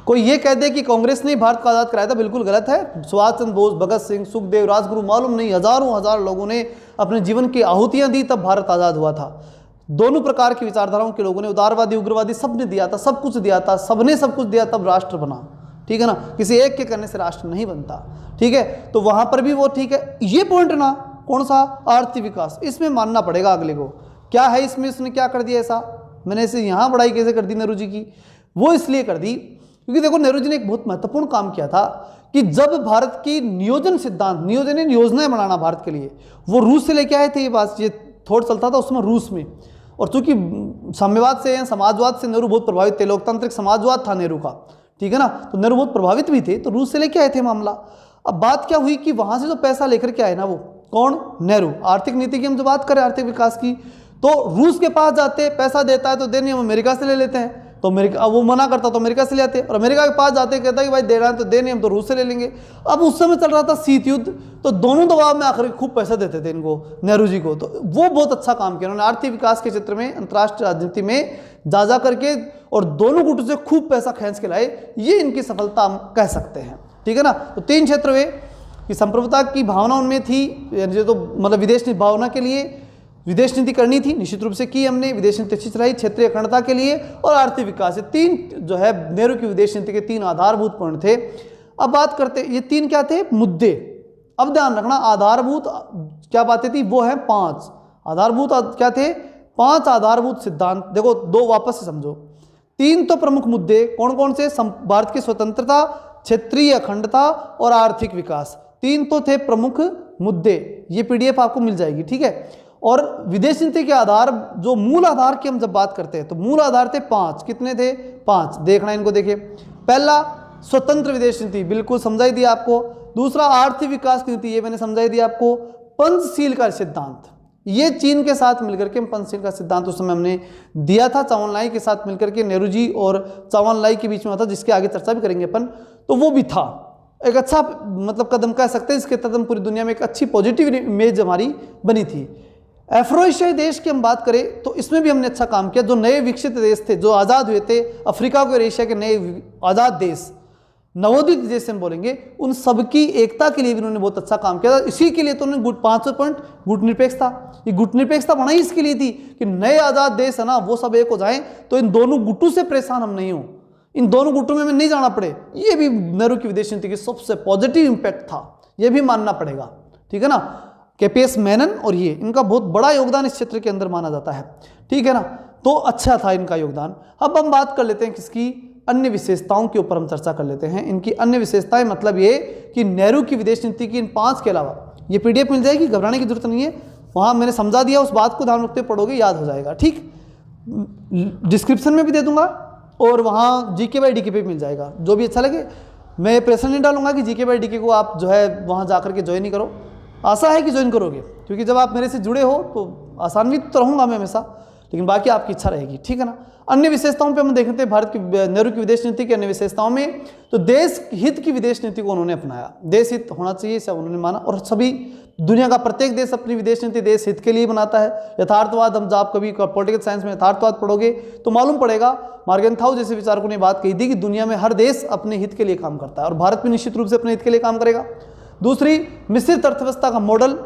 कोई ये कह दे कि कांग्रेस ने भारत को आज़ाद कराया था, बिल्कुल गलत है। सुभाष चंद्र बोस, भगत सिंह, सुखदेव, राजगुरु, मालूम नहीं हजारों हजार लोगों ने अपने जीवन की आहुतियां दी, तब भारत आज़ाद हुआ था। दोनों प्रकार की विचारधाराओं के लोगों ने, उदारवादी, उग्रवादी, सब ने दिया था, सब कुछ दिया था, सबने सब कुछ दिया, तब राष्ट्र बना, ठीक है ना। किसी एक के करने से राष्ट्र नहीं बनता, ठीक है। तो वहां पर भी वो ठीक है। ये पॉइंट ना, कौन सा, आर्थिक विकास, इसमें मानना पड़ेगा अगले को, क्या है इसमें, उसने क्या कर दिया ऐसा, मैंने इसे यहाँ बड़ाई कैसे कर दी नेहरू जी की, वो इसलिए कर दी क्योंकि देखो नेहरू जी ने एक बहुत महत्वपूर्ण काम किया था कि जब भारत की नियोजन सिद्धांत, नियोजन योजनाएं बनाना भारत के लिए, वो रूस से लेके आए थे। ये बात, ये थोट चलता था उसमें रूस में, और चूंकि साम्यवाद से या समाजवाद से नेहरू बहुत प्रभावित थे, लोकतांत्रिक समाजवाद था नेहरू का, ठीक है ना, तो नेहरू बहुत प्रभावित भी थे, तो रूस से लेके आए थे मामला। अब बात क्या हुई कि वहां से जो पैसा लेकर के आए ना, वो कौन, नेहरू। आर्थिक नीति की हम जो बात करें, आर्थिक विकास की, तो रूस के पास जाते, पैसा देता है तो देने, हम अमेरिका से ले लेते हैं, तो अमेरिका, वो मना करता तो अमेरिका से ले आते, और अमेरिका के पास जाते कहता कि भाई दे रहा है तो देने, हम तो रूस से ले लेंगे। अब उस समय चल रहा था शीत युद्ध, तो दोनों दबाव में आकर खूब पैसा देते थे इनको, नेहरू जी को। तो वो बहुत अच्छा काम किया उन्होंने आर्थिक विकास के क्षेत्र में, अंतर्राष्ट्रीय राजनीति में जा करके, और दोनों गुटों से खूब पैसा खींच के लाए। ये इनकी सफलता हम कह सकते हैं, ठीक है ना। तो 3 क्षेत्र हुए कि संप्रभुता की भावना उनमें थी, तो मतलब विदेश भावना के लिए विदेश नीति करनी थी, निश्चित रूप से की हमने, विदेश नीति अच्छी चलाई, क्षेत्रीय अखंडता के लिए और आर्थिक विकास, ये 3 जो है नेहरू की विदेश नीति के 3 आधारभूत पॉइंट थे। अब बात करते, ये 3 क्या थे, मुद्दे। अब ध्यान रखना, आधारभूत क्या बातें थी, वो है 5 आधारभूत, क्या थे, 5 आधारभूत सिद्धांत। देखो 2 वापस से समझो, 3 तो प्रमुख मुद्दे, कौन कौन से, भारत की स्वतंत्रता, क्षेत्रीय अखंडता और आर्थिक विकास, 3 तो थे प्रमुख मुद्दे। ये PDF आपको मिल जाएगी, ठीक है। और विदेश नीति के आधार, जो मूल आधार की हम जब बात करते हैं तो मूल आधार थे 5, कितने थे, 5, देखना इनको, देखिए। पहला, स्वतंत्र विदेश नीति, बिल्कुल समझाई दी आपको। दूसरा, आर्थिक विकास की नीति, ये मैंने समझाई दी आपको। पंचशील का सिद्धांत, ये चीन के साथ मिलकर के पंचशील का सिद्धांत उस समय हमने दिया था, चावन लाई के साथ मिलकर के, नेहरू जी और चावन लाई के बीच में था, जिसके आगे चर्चा भी करेंगे अपन। तो वो भी था एक अच्छा, मतलब कदम कह सकते हैं, इसके कदम पूरी दुनिया में एक अच्छी पॉजिटिव इमेज हमारी बनी थी। अफ्रो एशियाई देश की हम बात करें तो इसमें भी हमने अच्छा काम किया। जो नए विकसित देश थे, जो आज़ाद हुए थे, अफ्रीका और एशिया के नए आज़ाद देश, नवोदित देश हम बोलेंगे, उन सबकी एकता के लिए भी उन्होंने बहुत अच्छा काम किया था। इसी के लिए तो उन्होंने 5 पॉइंट गुट निरपेक्षता, ये गुट निरपेक्षता बनाई इसके लिए थी कि नए आज़ाद देश है ना, वो सब एक हो जाएं, तो इन दोनों गुटों से परेशान हम नहीं हों, इन दोनों गुटों में हमें नहीं जाना पड़े। ये भी नेहरू की विदेश नीति की सबसे पॉजिटिव इंपैक्ट था, ये भी मानना पड़ेगा, ठीक है ना। KPS मेनन और ये, इनका बहुत बड़ा योगदान इस क्षेत्र के अंदर माना जाता है, ठीक है ना। तो अच्छा था इनका योगदान। अब हम बात कर लेते हैं किसकी, अन्य विशेषताओं के ऊपर हम चर्चा कर लेते हैं। इनकी अन्य विशेषताएं मतलब ये कि नेहरू की विदेश नीति की इन 5 के अलावा, ये PDF मिल जाएगी, घबराने की जरूरत नहीं है, वहाँ मैंने समझा दिया, उस बात को ध्यान रखते हुए पढ़ोगे, याद हो जाएगा। ठीक, डिस्क्रिप्शन में भी दे दूंगा और वहाँ GK by DK पे भी मिल जाएगा, जो भी अच्छा लगे। मैं प्रेशर नहीं डालूंगा कि GK by DK को आप जो है वहाँ जा करके ज्वाइन ही करो, आशा है कि ज्वाइन करोगे, क्योंकि जब आप मेरे से जुड़े हो तो आसान्वित तो रहूँगा मैं हमेशा, लेकिन बाकी आपकी इच्छा रहेगी, ठीक है ना। अन्य विशेषताओं पे हम देखते हैं भारत की नेहरू की विदेश नीति की अन्य विशेषताओं में, तो देश हित की विदेश नीति को उन्होंने अपनाया, देश हित होना चाहिए सब उन्होंने माना, और सभी दुनिया का प्रत्येक देश अपनी विदेश नीति देश हित के लिए बनाता है। यथार्थवाद, हम जब आप कभी पॉलिटिकल साइंस में यथार्थवाद पढ़ोगे तो मालूम पड़ेगा, मार्गेंथाउ जैसे विचारकों ने बात कही थी कि दुनिया में हर देश अपने हित के लिए काम करता है और भारत भी निश्चित रूप से अपने हित के लिए काम करेगा। दूसरी, मिश्रित अर्थव्यवस्था का मॉडल,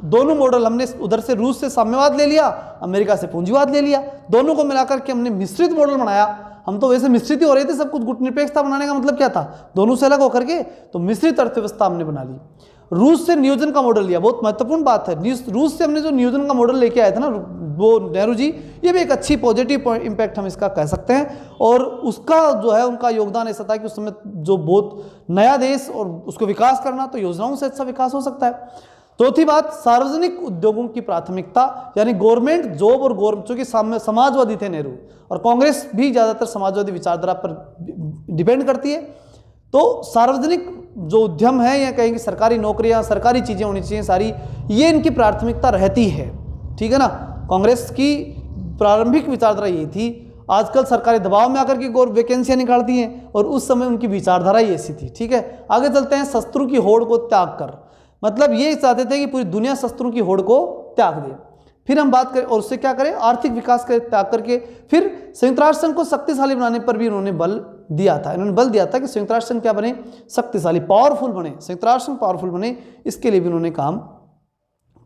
दोनों मॉडल हमने उधर से रूस से साम्यवाद ले लिया, अमेरिका से पूंजीवाद ले लिया, दोनों को मिलाकर के हमने मिश्रित मॉडल बनाया। हम तो वैसे मिश्रित ही हो रहे थे, सब कुछ गुटनिरपेक्षता बनाने का मतलब क्या था, दोनों से अलग होकर के, तो मिश्रित अर्थव्यवस्था हमने बना ली। रूस से नियोजन का मॉडल लिया, बहुत महत्वपूर्ण बात है, रूस से हमने जो नियोजन का मॉडल लेके आए थे ना वो नेहरू जी, ये भी एक अच्छी पॉजिटिव इम्पैक्ट हम इसका कह सकते हैं। और उसका जो है उनका योगदान ऐसा था कि उस समय जो बहुत नया देश और उसको विकास करना, तो योजनाओं से अच्छा विकास हो सकता है। चौथी बात, सार्वजनिक उद्योगों की प्राथमिकता, यानी गवर्नमेंट जॉब और चूंकि समाजवादी थे नेहरू, और कांग्रेस भी ज़्यादातर समाजवादी विचारधारा पर डिपेंड करती है, तो सार्वजनिक जो उद्यम है या कहेंगे सरकारी नौकरियां, सरकारी चीज़ें होनी चाहिए सारी, ये इनकी प्राथमिकता रहती है, ठीक है ना। कांग्रेस की प्रारंभिक विचारधारा ये थी, आजकल सरकारी दबाव में आकर के वैकेंसियां निकालती हैं, और उस समय उनकी विचारधारा ही ऐसी थी, ठीक है। आगे चलते हैं, शस्त्रों की होड़ को त्याग कर, मतलब ये चाहते थे कि पूरी दुनिया शस्त्रों की होड़ को त्याग दे। फिर हम बात करें और उससे क्या करें, आर्थिक विकास कर त्याग करके, फिर संयुक्त राष्ट्र संघ को शक्तिशाली बनाने पर भी इन्होंने बल दिया था। इन्होंने बल दिया था कि संयुक्त राष्ट्र संघ क्या बने, शक्तिशाली, पावरफुल बने, संयुक्त राष्ट्र संघ पावरफुल बने, इसके लिए भी उन्होंने काम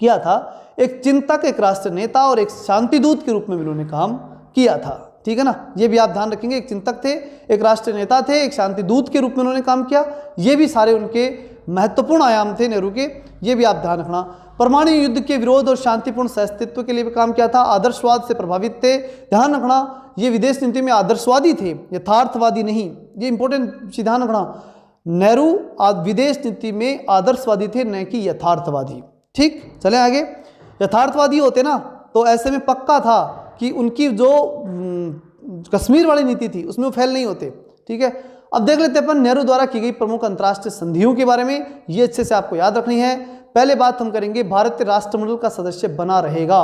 किया था। एक चिंतक, एक राष्ट्र नेता और एक शांति दूत के रूप में भी उन्होंने काम किया था, ठीक है ना। ये भी आप ध्यान रखेंगे, एक चिंतक थे, एक राष्ट्र नेता थे, एक शांति दूत के रूप में उन्होंने काम किया, ये भी सारे उनके महत्वपूर्ण आयाम थे नेहरू के, ये भी आप ध्यान रखना। परमाणु युद्ध के विरोध और शांतिपूर्ण सहअस्तित्व के लिए भी काम किया था। आदर्शवाद से प्रभावित थे, ध्यान रखना, ये विदेश नीति में आदर्शवादी थे, यथार्थवादी नहीं, ये इंपॉर्टेंट चीज ध्यान रखना। नेहरू विदेश नीति में आदर्शवादी थे, न कि यथार्थवादी, ठीक। चले आगे, यथार्थवादी होते ना तो ऐसे में पक्का था कि उनकी जो कश्मीर वाली नीति थी उसमें वो फेल नहीं होते, ठीक है। अब देख लेते हैं अपन नेहरू द्वारा की गई प्रमुख अंतर्राष्ट्रीय संधियों के बारे में, ये अच्छे से आपको याद रखनी है। पहले बात हम करेंगे, भारत राष्ट्रमंडल का सदस्य बना रहेगा,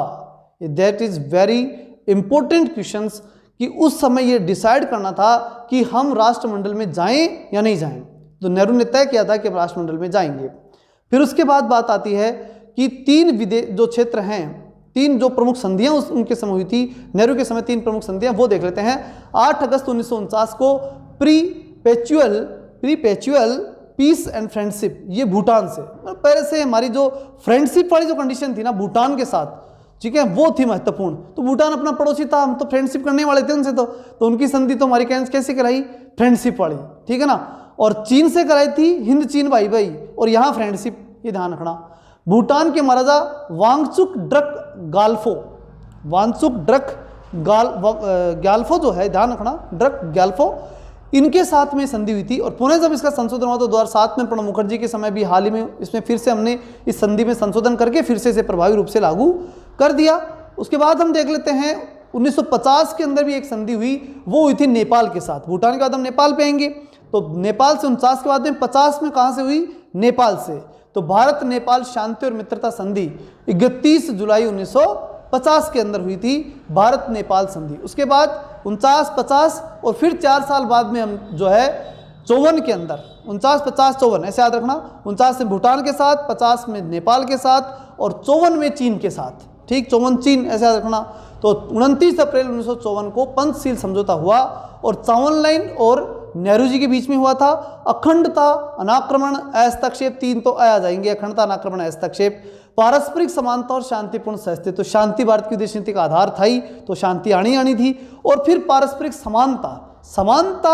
that is very important questions, कि उस समय ये डिसाइड करना था कि हम राष्ट्रमंडल में जाएं या नहीं जाएं, तो नेहरू ने तय किया था कि हम राष्ट्रमंडल में जाएंगे। फिर उसके बाद बात आती है कि 3 जो क्षेत्र हैं, 3 जो प्रमुख संधियां उनके समय हुई थी, नेहरू के समय 3 प्रमुख संधियां, वो देख लेते हैं। 8 अगस्त 1949 को प्रीपेचुअल पीस एंड फ्रेंडशिप, ये भूटान से, पहले से हमारी जो फ्रेंडशिप वाली जो कंडीशन थी ना भूटान के साथ, ठीक है, वो थी महत्वपूर्ण। तो भूटान अपना पड़ोसी था, हम तो फ्रेंडशिप करने वाले थे उनसे, तो उनकी संधि तो हमारी कैसे कराई, फ्रेंडशिप वाली, ठीक है ना। और चीन से कराई थी हिंद चीन भाई भाई, और यहाँ फ्रेंडशिप, ये ध्यान रखना। भूटान के महाराजा वांगचुक ड्रक ग्याल्फो जो है, ध्यान रखना, ड्रक ग्याल्फो, इनके साथ में संधि हुई थी। और पुनः जब इसका संशोधन हुआ तो 2007 में प्रणब मुखर्जी के समय भी हाल ही में इसमें फिर से हमने इस संधि में संशोधन करके फिर से इसे प्रभावी रूप से लागू कर दिया। उसके बाद हम देख लेते हैं 1950 के अंदर भी एक संधि हुई, वो हुई थी नेपाल के साथ। भूटान के बाद हम नेपाल पे आएंगे, तो नेपाल से 49 के बाद में 50 में कहाँ से हुई, नेपाल से। तो भारत नेपाल शांति और मित्रता संधि 31 जुलाई 1950 के अंदर हुई थी, भारत नेपाल संधि। उसके बाद 49, 50 और फिर 4 साल बाद में हम जो है 54 के अंदर, 49, 50, 54 ऐसे याद रखना, 49 में भूटान के साथ, 50 में नेपाल के साथ और 54 में चीन के साथ, ठीक, 54 चीन ऐसे याद रखना। तो 29 अप्रैल 1954 को पंचशील समझौता हुआ और चावन लाइन और नेहरू जी के बीच में हुआ था। अखंडता, अनाक्रमण, हस्तक्षेप, 3 तो आ जाएंगे, अखंडता, अनाक्रमण, हस्तक्षेप। पारस्परिक समानता और शांतिपूर्ण सहअस्तित्व, तो शांति भारत की विदेश नीति का आधार था ही, तो शांति आनी थी। और फिर पारस्परिक समानता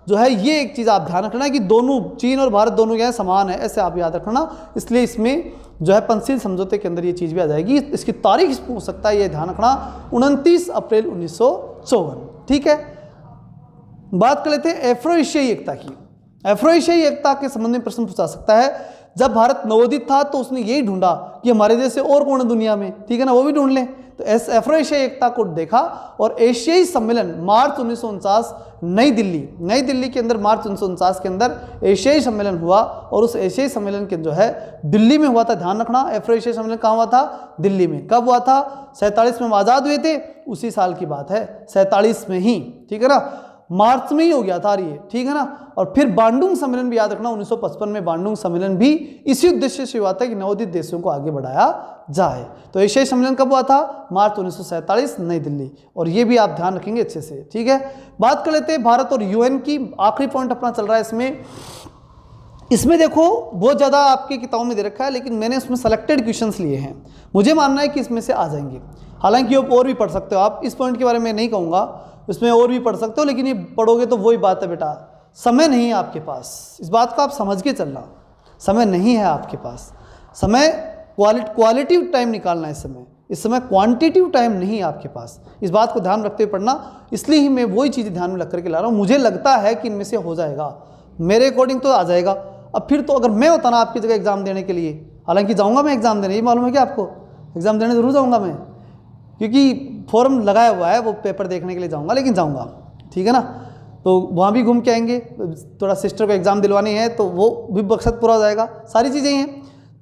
जो है, ये एक चीज़ आप ध्यान रखना कि दोनों, चीन और भारत दोनों क्या है, समान है, ऐसे आप याद रखना। इसलिए इसमें जो है पंचशील समझौते के अंदर ये चीज़ भी आ जाएगी। इसकी तारीख पूछ सकता है, ये ध्यान रखना, 29 अप्रैल 1954, ठीक है। बात कर लेते हैं अफ्रो एशियाई एकता की। अफ्रो एशियाई एकता के संबंध में प्रश्न पूछा सकता है। जब भारत नवोदित था तो उसने यही ढूंढा कि हमारे जैसे और कौन है दुनिया में, ठीक है ना, वो भी ढूंढ लें। तो अफ्रो एशियाई एकता को देखा और एशियाई सम्मेलन मार्च 1949 नई दिल्ली के अंदर, मार्च 1949 के अंदर एशियाई सम्मेलन हुआ और उस एशियाई सम्मेलन के जो है दिल्ली में हुआ था। ध्यान रखना, अफ्रो एशियाई सम्मेलन कहाँ हुआ था? दिल्ली में। कब हुआ था? 47 में हम आज़ाद हुए थे, उसी साल की बात है, 47 में ही, ठीक है ना, मार्च में ही हो गया था ये, ठीक है ना। और फिर बांडुंग सम्मेलन भी याद रखना, 1955 में बांडुंग सम्मेलन भी इसी उद्देश्य से हुआ था कि नवोदित देशों को आगे बढ़ाया जाए। तो एशियाई सम्मेलन कब हुआ था? मार्च 1947 नई दिल्ली। और ये भी आप ध्यान रखेंगे अच्छे से, ठीक है। बात कर लेते हैं भारत और यूएन की। आखिरी पॉइंट अपना चल रहा है इसमें देखो बहुत ज़्यादा आपकी किताबों में दे रखा है, लेकिन मैंने उसमें सेलेक्टेड क्वेश्चंस लिए हैं। मुझे मानना है कि इसमें से आ जाएंगे। हालांकि आप और भी पढ़ सकते हो, आप इस पॉइंट के बारे में नहीं कहूँगा, इसमें और भी पढ़ सकते हो, लेकिन ये पढ़ोगे तो वही बात है बेटा, समय नहीं है आपके पास। इस बात को आप समझ के चलना, समय नहीं है आपके पास। समय क्वालिटिव टाइम निकालना है इस समय क्वांटिटिव टाइम नहीं है आपके पास। इस बात को ध्यान रखते हुए पढ़ना, इसलिए ही मैं वही चीज़ें ध्यान में रख करके ला रहा हूँ। मुझे लगता है कि इनमें से हो जाएगा, मेरे अकॉर्डिंग तो आ जाएगा। अब फिर तो अगर मैं होता ना आपकी जगह एग्जाम देने के लिए, हालांकि जाऊँगा मैं एग्जाम देने, ये मालूम है क्या आपको, एग्जाम देने जरूर जाऊँगा मैं, क्योंकि फॉर्म लगाया हुआ है, वो पेपर देखने के लिए जाऊँगा, लेकिन जाऊँगा, ठीक है ना। तो वहाँ भी घूम के आएंगे, थोड़ा सिस्टर को एग्ज़ाम दिलवानी है तो वो भी मकसद पूरा हो जाएगा, सारी चीज़ें हैं।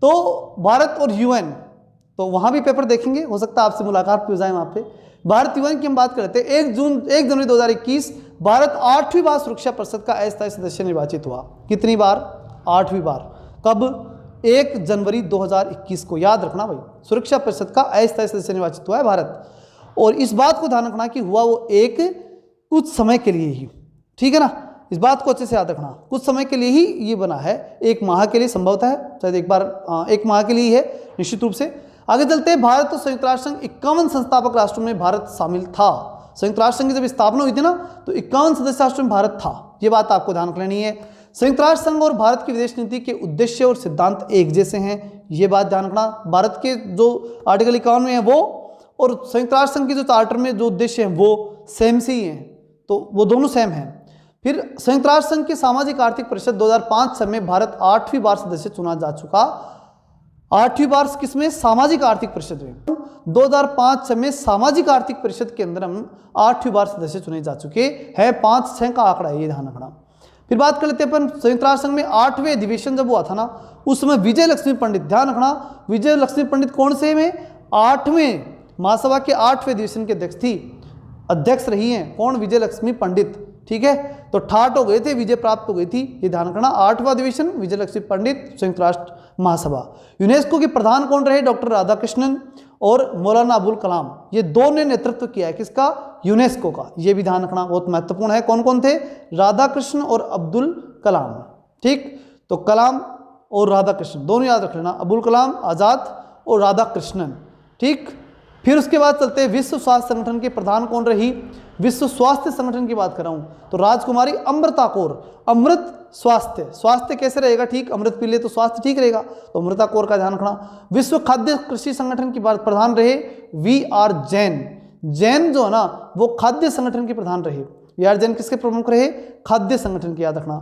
तो भारत और यूएन, तो वहाँ भी पेपर देखेंगे, हो सकता है आपसे मुलाकात भी हो जाए वहाँ पे। भारत यूएन की हम बात करते हैं। 1 जनवरी 2021 भारत 8वीं बार सुरक्षा परिषद का अस्थायी सदस्य निर्वाचित हुआ। कितनी बार? 8वीं बार। कब? 1 जनवरी 2021 को, याद रखना भाई, सुरक्षा परिषद का अस्थायी सदस्य निर्वाचित हुआ है भारत। और इस बात को ध्यान रखना कि हुआ वो एक कुछ समय के लिए ही, ठीक है ना, इस बात को अच्छे से याद रखना, कुछ समय के लिए ही ये बना है, 1 माह के लिए संभवतः है, शायद एक माह के लिए है निश्चित रूप से। आगे चलते हैं। भारत और संयुक्त राष्ट्र संघ 51 संस्थापक राष्ट्रों में भारत शामिल था। संयुक्त राष्ट्र संघ की जब स्थापना हुई थी ना, तो 51 सदस्य राष्ट्रों में भारत था, ये बात आपको ध्यान रख लेनी है। संयुक्त राष्ट्र संघ और भारत की विदेश नीति के उद्देश्य और सिद्धांत एक जैसे हैं, ये बात ध्यान रखना। भारत के जो आर्टिकल 51 में है वो, और संयुक्त राष्ट्र संघ के जो चार्टर में जो उद्देश्य हैं वो सेम से ही हैं, तो वो दोनों सेम हैं। फिर संयुक्त राष्ट्र संघ के सामाजिक आर्थिक परिषद 2005 में भारत 8वीं बार सदस्य चुना जा चुका। 8वीं बार किसमें? सामाजिक आर्थिक परिषद में। 2005 में सामाजिक आर्थिक परिषद के अंदर हम 8वीं बार सदस्य चुने जा चुके हैं। 5-6 का आंकड़ा है, ये ध्यान रखना। फिर बात कर लेते हैं अपन संयुक्त राष्ट्र संघ में 8वें अधिवेशन जब हुआ था ना, उस समय विजय लक्ष्मी पंडित, ध्यान रखना, विजय लक्ष्मी पंडित कौन से में? 8वें महासभा के 8वें अधिवेशन के अध्यक्ष रही हैं। कौन? विजय लक्ष्मी पंडित, ठीक है। तो ठाट हो गए थे, विजय प्राप्त हो गई थी, ये ध्यान रखना। 8वां अधिवेशन विजय लक्ष्मी पंडित, संयुक्त राष्ट्र महासभा। यूनेस्को के प्रधान कौन रहे? डॉक्टर राधाकृष्णन और मौलाना अबुल कलाम, ये दो ने नेतृत्व किया है। किसका? यूनेस्को का, ये भी ध्यान रखना, बहुत महत्वपूर्ण है। कौन कौन थे? राधाकृष्ण और अब्दुल कलाम, ठीक। तो कलाम और राधाकृष्णन दोनों याद रख लेना, अबुल कलाम आज़ाद और राधाकृष्णन, ठीक। फिर उसके बाद चलते हैं विश्व स्वास्थ्य संगठन के प्रधान कौन रही? विश्व स्वास्थ्य संगठन की बात कर रहा हूँ तो राजकुमारी अमृता कौर। अमृत स्वास्थ्य, स्वास्थ्य कैसे रहेगा? ठीक, अमृत पी ले तो स्वास्थ्य ठीक रहेगा, तो अमृता कौर का ध्यान रखना। विश्व खाद्य कृषि संगठन की बात प्रधान रहे VR जैन। जैन जो है ना वो खाद्य संगठन के प्रधान रहे। VR जैन किसके प्रमुख रहे? खाद्य संगठन के, याद रखना।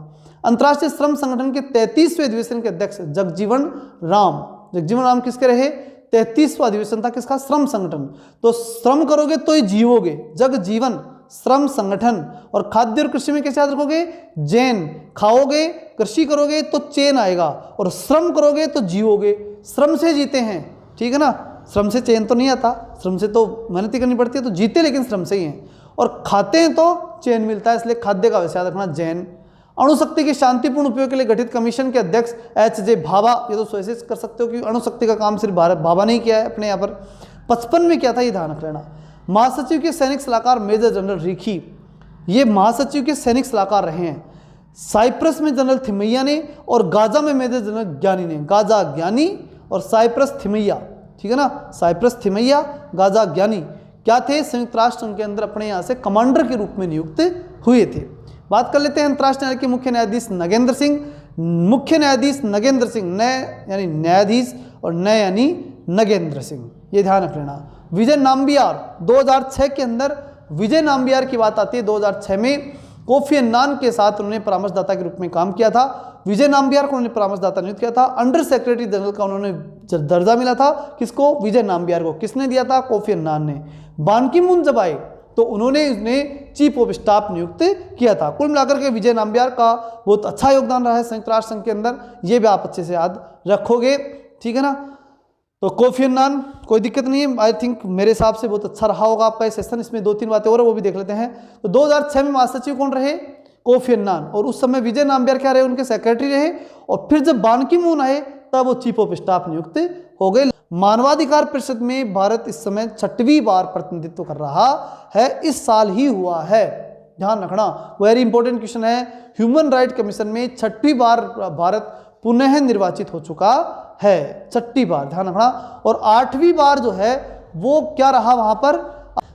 अंतर्राष्ट्रीय श्रम संगठन के 33वें अधिवेशन के अध्यक्ष जगजीवन राम। जगजीवन राम किसके रहे? 33वां अधिवेशन था किसका? श्रम संगठन। तो श्रम करोगे तो ही जीवोगे, जग जीवन श्रम संगठन। और खाद्य और कृषि में कैसे याद रखोगे? जैन। खाओगे, कृषि करोगे तो चैन आएगा, और श्रम करोगे तो जीवोगे। श्रम से जीते हैं, ठीक है ना, श्रम से चैन तो नहीं आता, श्रम से तो मेहनत ही करनी पड़ती है, तो जीते लेकिन श्रम से ही हैं। और खाते हैं तो चैन मिलता है, इसलिए खाद्य का वैसे याद रखना, जैन। अणुशक्ति के शांतिपूर्ण उपयोग के लिए गठित कमीशन के अध्यक्ष HJ भाभा। ये तो वैसे कर सकते हो कि अणुशक्ति का काम सिर्फ भाभा नहीं किया है अपने यहाँ पर, 55 में किया था, ये ध्यान रख लेना। महासचिव के सैनिक सलाहकार मेजर जनरल रिखी, ये महासचिव के सैनिक सलाहकार रहे हैं। साइप्रस में जनरल थिमैया ने और गाजा में मेजर जनरल ज्ञानी ने। गाजा ज्ञानी और साइप्रस थिमैया, ठीक है ना, साइप्रस थिमैया, गाजा ज्ञानी क्या थे? संयुक्त राष्ट्र संघ के अंदर अपने यहाँ से कमांडर के रूप में नियुक्त हुए थे। बात कर लेते हैं अंतर्राष्ट्रीय न्यायालय के मुख्य न्यायाधीश नगेंद्र सिंह। मुख्य न्यायाधीश नगेंद्र सिंह, नय यानी न्यायाधीश और नय यानी नगेंद्र सिंह, ये ध्यान रख लेना। विजय नाम्बियार, 2006 के अंदर विजय नाम्बियार की बात आती है। 2006 में कोफी अन्नान के साथ उन्होंने परामर्शदाता के रूप में काम किया था। विजय नाम्बियार को उन्होंने परामर्शदाता नियुक्त किया था। अंडर सेक्रेटरी जनरल का उन्होंने दर्जा मिला था। किसको? विजय नाम्बियार को। किसने दिया था? कोफी अन्नान ने। बान की मून जब आए तो उन्होंने चीफ ऑफ स्टाफ नियुक्त किया था। कुल मिलाकर के विजय नाम्बियार का बहुत अच्छा योगदान रहा है संयुक्त राष्ट्र संघ के अंदर, ये भी आप अच्छे से याद रखोगे, ठीक है ना। तो कोफी अन्नान कोई दिक्कत नहीं है, आई थिंक मेरे हिसाब से बहुत अच्छा रहा होगा आपका ये सेशन। इसमें 2-3 बातें और वो भी देख लेते हैं। तो 2006 में महासचिव कौन रहे? Kofi Annan. और उस समय विजय नाम्बियार क्या रहे? उनके सेक्रेटरी रहे। और फिर जब बान की मून आए तब वो चीफ ऑफ स्टाफ नियुक्त हो गए। मानवाधिकार परिषद में भारत इस समय 6वीं बार प्रतिनिधित्व कर रहा है, इस साल ही हुआ है, ध्यान रखना, वेरी इंपॉर्टेंट क्वेश्चन है। ह्यूमन राइट कमीशन में 6वीं बार भारत पुनः निर्वाचित हो चुका है, 6वीं बार, ध्यान रखना। और 8वीं बार जो है वो क्या रहा वहां पर?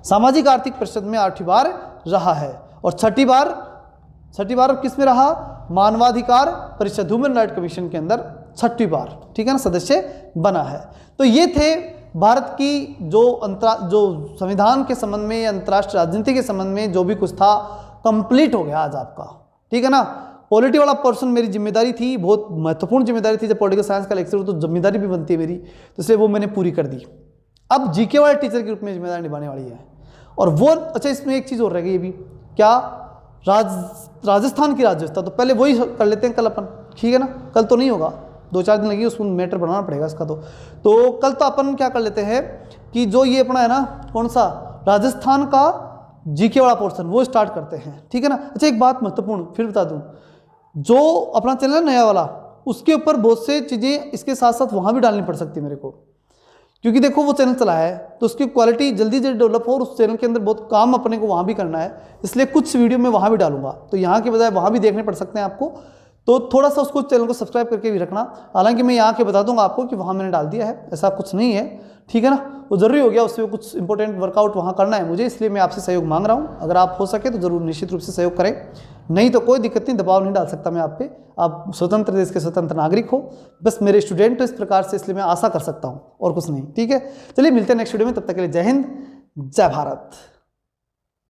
सामाजिक आर्थिक परिषद में 8वीं बार रहा है। और 6वीं बार किस में रहा? मानवाधिकार परिषद, ह्यूमन राइट कमीशन के अंदर 6वीं बार, ठीक है ना, सदस्य बना है। तो ये थे भारत की जो संविधान के संबंध में, अंतर्राष्ट्रीय राजनीति के संबंध में जो भी कुछ था, कंप्लीट हो गया आज आपका, ठीक है ना। पॉलिटी वाला पर्सन मेरी जिम्मेदारी थी, बहुत महत्वपूर्ण जिम्मेदारी थी। जब पॉलिटिकल साइंस का लेक्चर हो तो जिम्मेदारी भी बनती है मेरी, तो इसलिए वो मैंने पूरी कर दी। अब जीके वाले टीचर के रूप में जिम्मेदारी निभाने वाली है। और वो अच्छा, इसमें एक चीज़ और रह गई, ये भी क्या? राजस्थान की राज्य व्यवस्था, तो पहले वही कर लेते हैं कल अपन, ठीक है ना। कल तो नहीं होगा, 2-4 दिन लगेगी, उसमें मैटर बनाना पड़ेगा इसका। तो कल तो अपन क्या कर लेते हैं कि जो ये अपना है ना, कौन सा, राजस्थान का जीके वाला पोर्शन, वो स्टार्ट करते हैं, ठीक है ना। अच्छा, एक बात महत्वपूर्ण फिर बता दूं, जो अपना चैनल है नया वाला, उसके ऊपर बहुत से चीज़ें इसके साथ साथ वहाँ भी डालनी पड़ सकती है मेरे को, क्योंकि देखो वो चैनल चला है तो उसकी क्वालिटी जल्दी जल्दी डेवलप हो, और उस चैनल के अंदर बहुत काम अपने को वहाँ भी करना है, इसलिए कुछ वीडियो में वहाँ भी डालूंगा। तो यहाँ के बजाय वहाँ भी देखने पड़ सकते हैं आपको, तो थोड़ा सा उसको चैनल को सब्सक्राइब करके भी रखना। हालांकि मैं यहाँ के बता दूंगा आपको कि वहाँ मैंने डाल दिया है, ऐसा कुछ नहीं है, ठीक है ना। वो जरूरी हो गया, उससे कुछ इंपॉर्टेंट वर्कआउट वहाँ करना है मुझे, इसलिए मैं आपसे सहयोग मांग रहा हूँ। अगर आप हो सके तो जरूर निश्चित रूप से सहयोग करें, नहीं तो कोई दिक्कत नहीं, दबाव नहीं डाल सकता मैं आप पे। आप स्वतंत्र देश के स्वतंत्र नागरिक हो, बस मेरे स्टूडेंट हो इस प्रकार से, इसलिए मैं आशा कर सकता हूँ और कुछ नहीं, ठीक है। चलिए मिलते हैं नेक्स्ट वीडियो में, तब तक के लिए जय हिंद, जय भारत।